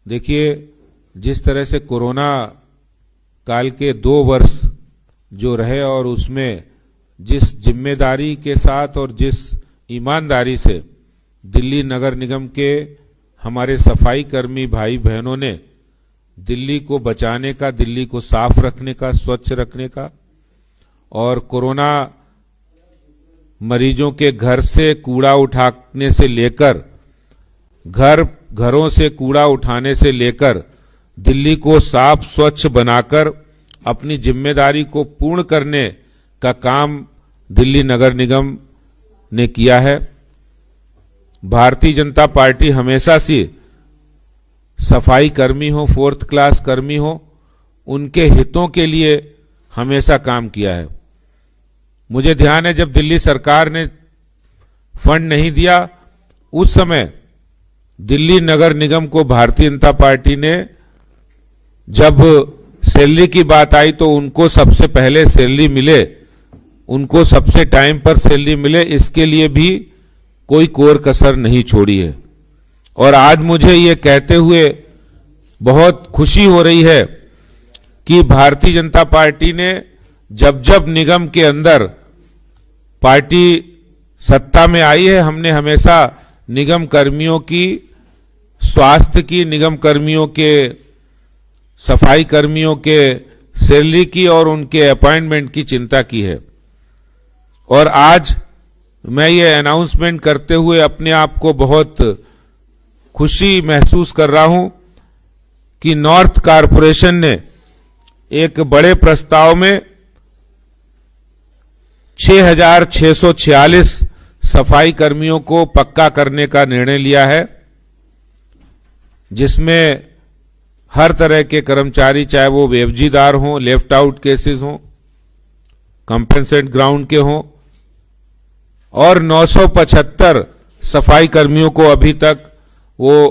देखिए, जिस तरह से कोरोना काल के 2 वर्ष जो रहे और उसमें जिस जिम्मेदारी के साथ और जिस ईमानदारी से दिल्ली नगर निगम के हमारे सफाई कर्मी भाई बहनों ने दिल्ली को बचाने का, दिल्ली को साफ रखने का, स्वच्छ रखने का और कोरोना मरीजों के घर से कूड़ा उठाने से लेकर घरों से कूड़ा उठाने से लेकर दिल्ली को साफ स्वच्छ बनाकर अपनी जिम्मेदारी को पूर्ण करने का काम दिल्ली नगर निगम ने किया है। भारतीय जनता पार्टी हमेशा से सफाई कर्मी हो, 4th क्लास कर्मी हो, उनके हितों के लिए हमेशा काम किया है। मुझे ध्यान है जब दिल्ली सरकार ने फंड नहीं दिया, उस समय दिल्ली नगर निगम को भारतीय जनता पार्टी ने, जब सैलरी की बात आई तो उनको सबसे पहले सैलरी मिले, उनको सबसे टाइम पर सैलरी मिले, इसके लिए भी कोई कोर कसर नहीं छोड़ी है। और आज मुझे ये कहते हुए बहुत खुशी हो रही है कि भारतीय जनता पार्टी ने जब जब निगम के अंदर पार्टी सत्ता में आई है, हमने हमेशा निगम कर्मियों की स्वास्थ्य की, निगम कर्मियों के, सफाई कर्मियों के सैलरी की और उनके अपॉइंटमेंट की चिंता की है। और आज मैं ये अनाउंसमेंट करते हुए अपने आप को बहुत खुशी महसूस कर रहा हूं कि नॉर्थ कारपोरेशन ने एक बड़े प्रस्ताव में 6,646 सफाई कर्मियों को पक्का करने का निर्णय लिया है, जिसमें हर तरह के कर्मचारी, चाहे वो बेवजीदार हों, लेफ्ट आउट केसेस हों, कंपेंसेट ग्राउंड के हों, और 975 सफाई कर्मियों को अभी तक वो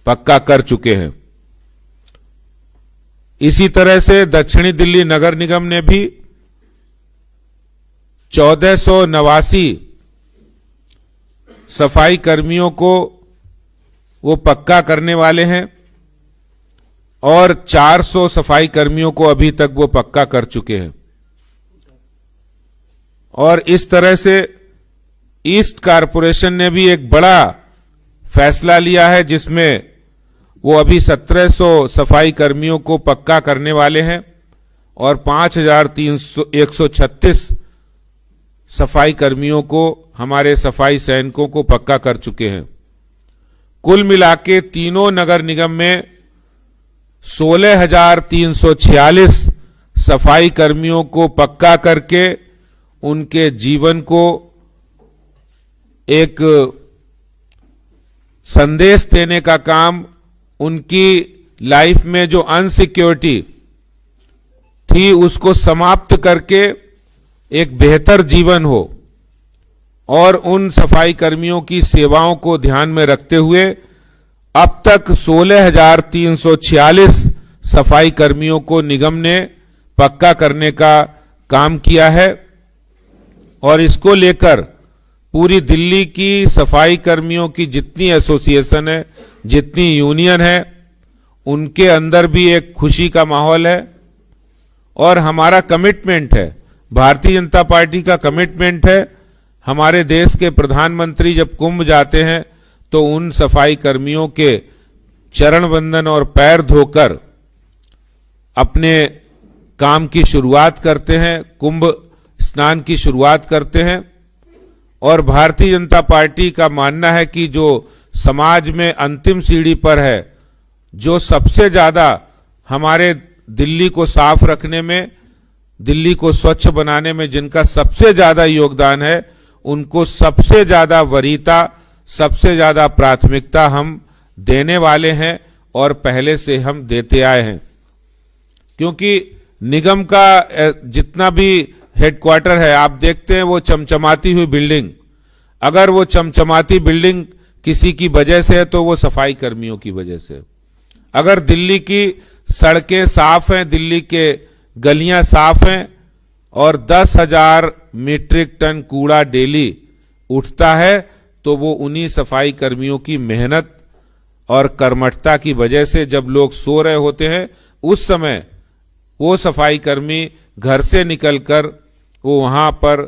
पक्का कर चुके हैं। इसी तरह से दक्षिणी दिल्ली नगर निगम ने भी 1489 सफाई कर्मियों को वो पक्का करने वाले हैं और 400 सफाई कर्मियों को अभी तक वो पक्का कर चुके हैं। और इस तरह से ईस्ट कारपोरेशन ने भी एक बड़ा फैसला लिया है, जिसमें वो अभी 1700 सफाई कर्मियों को पक्का करने वाले हैं और 5,136 सफाई कर्मियों को, हमारे सफाई सैनिकों को पक्का कर चुके हैं। कुल मिलाके तीनों नगर निगम में 16,346 सफाई कर्मियों को पक्का करके उनके जीवन को एक संदेश देने का काम, उनकी लाइफ में जो अनसिक्योरिटी थी उसको समाप्त करके एक बेहतर जीवन हो, और उन सफाई कर्मियों की सेवाओं को ध्यान में रखते हुए अब तक 16,346 सफाई कर्मियों को निगम ने पक्का करने का काम किया है। और इसको लेकर पूरी दिल्ली की सफाई कर्मियों की जितनी एसोसिएशन है, जितनी यूनियन है, उनके अंदर भी एक खुशी का माहौल है। और हमारा कमिटमेंट है, भारतीय जनता पार्टी का कमिटमेंट है, हमारे देश के प्रधानमंत्री जब कुंभ जाते हैं तो उन सफाई कर्मियों के चरण वंदन और पैर धोकर अपने काम की शुरुआत करते हैं, कुंभ स्नान की शुरुआत करते हैं। और भारतीय जनता पार्टी का मानना है कि जो समाज में अंतिम सीढ़ी पर है, जो सबसे ज्यादा हमारे दिल्ली को साफ रखने में, दिल्ली को स्वच्छ बनाने में जिनका सबसे ज्यादा योगदान है, उनको सबसे ज्यादा वरीयता, सबसे ज्यादा प्राथमिकता हम देने वाले हैं और पहले से हम देते आए हैं। क्योंकि निगम का जितना भी हेडक्वार्टर है, आप देखते हैं वो चमचमाती हुई बिल्डिंग, अगर वो चमचमाती बिल्डिंग किसी की वजह से है तो वो सफाई कर्मियों की वजह से। अगर दिल्ली की सड़कें साफ हैं, दिल्ली के गलियां साफ हैं और 10,000 मीट्रिक टन कूड़ा डेली उठता है, तो वो उन्हीं सफाई कर्मियों की मेहनत और कर्मठता की वजह से जब लोग सो रहे होते हैं उस समय वो सफाई कर्मी घर से निकलकर वो वहां पर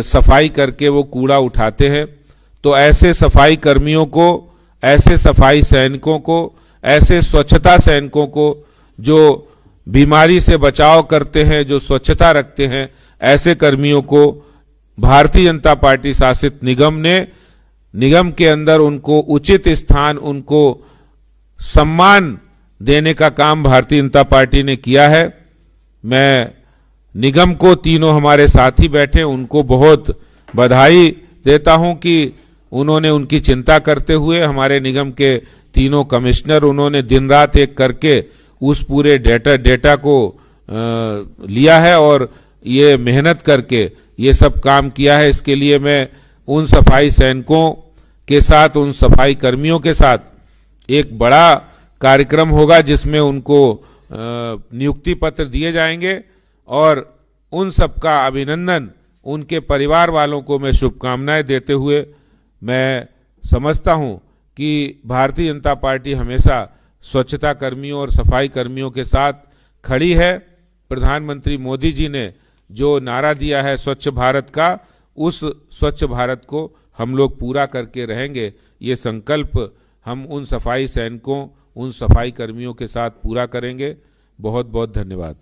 सफाई करके वो कूड़ा उठाते हैं। तो ऐसे सफाई कर्मियों को, ऐसे सफाई सैनिकों को, ऐसे स्वच्छता सैनिकों को जो बीमारी से बचाव करते हैं, जो स्वच्छता रखते हैं, ऐसे कर्मियों को भारतीय जनता पार्टी शासित निगम के अंदर उनको उचित स्थान, उनको सम्मान देने का काम भारतीय जनता पार्टी ने किया है। मैं निगम को, तीनों हमारे साथी बैठे, उनको बहुत बधाई देता हूं कि उन्होंने उनकी चिंता करते हुए, हमारे निगम के तीनों कमिश्नर, उन्होंने दिन रात एक करके उस पूरे डेटा को लिया है और ये मेहनत करके ये सब काम किया है। इसके लिए मैं उन सफाई सैनिकों के साथ, उन सफाई कर्मियों के साथ एक बड़ा कार्यक्रम होगा जिसमें उनको नियुक्ति पत्र दिए जाएंगे और उन सबका अभिनंदन, उनके परिवार वालों को मैं शुभकामनाएं देते हुए, मैं समझता हूं कि भारतीय जनता पार्टी हमेशा स्वच्छता कर्मियों और सफाई कर्मियों के साथ खड़ी है। प्रधानमंत्री मोदी जी ने जो नारा दिया है स्वच्छ भारत का, उस स्वच्छ भारत को हम लोग पूरा करके रहेंगे। ये संकल्प हम उन सफाई सैनिकों, उन सफाई कर्मियों के साथ पूरा करेंगे। बहुत बहुत धन्यवाद।